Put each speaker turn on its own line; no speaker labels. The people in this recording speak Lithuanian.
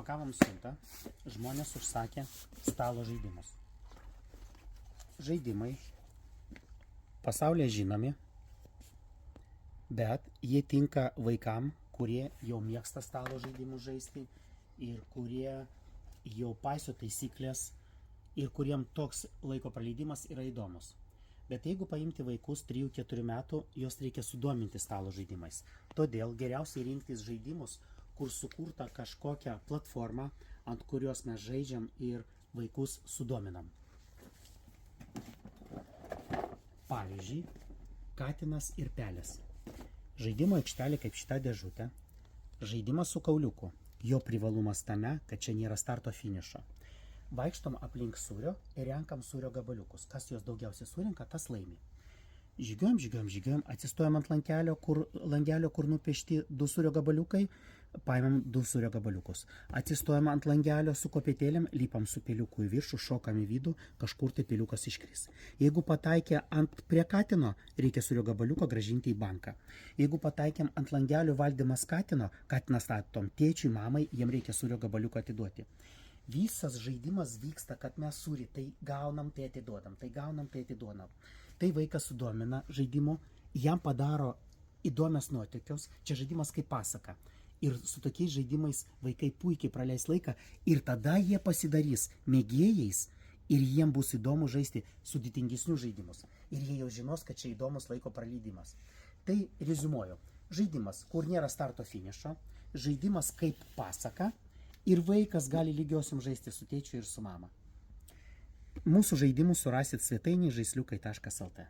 Užpakavom siuntą, žmonės užsakė stalo žaidimus. Žaidimai pasaulyje žinomi, bet jie tinka vaikam, kurie jau mėgsta stalo žaidimus žaisti ir kurie jau paiso taisyklės ir kuriem toks laiko praleidimas yra įdomus. Bet jeigu paimti vaikus 3-4 metų, juos reikia sudominti stalo žaidimais. Todėl geriausiai rinktis žaidimus, kur sukurta kažkokią platformą, ant kurios mes žaidžiam ir vaikus sudominam. Pavyzdžiui, katinas ir pelės. Žaidimo aikštelė kaip šita dėžutė. Žaidimas su kauliuku. Jo privalumas tame, kad čia nėra starto finišo. Vaikštom aplink sūrio ir renkam sūrio gabaliukus. Kas juos daugiausiai surinka, tas laimi. Žygiuojam, atsistojam ant langelio, kur nupiešti 2 sūrio gabaliukai, paimam 2 sūrio gabaliukus. Atsistojam ant langelio su kopėtėlėm, lipam su peliuku į viršų, šokam į vidų, kažkur tai peliukas iškris. Jeigu pataikė prie katino, reikia sūrio gabaliuko grąžinti į banką. Jeigu pataikėm ant langelio valdymas katino, katinas statom tėčiui, mamai, jiem reikia sūrio gabaliuko atiduoti. Visas žaidimas vyksta, kad mes sūrį tai gaunam, tai atiduodam, tai gaunam, tai atiduodam. Tai vaikas sudomina žaidimu, jam padaro įdomias nuotykius, čia žaidimas kaip pasaka. Ir su tokiais žaidimais vaikai puikiai praleis laiką ir tada jie pasidarys mėgėjais ir jiem bus įdomu žaisti sudėtingesnius žaidimus. Ir jie jau žinos, kad čia įdomus laiko praleidimas. Tai reziumuoju. Žaidimas, kur nėra starto finišo, žaidimas kaip pasaka ir vaikas gali lygiosiam žaisti su tėčiu ir su mama. Mūsų žaidimus surasit svetainėje žaisliukai.lt.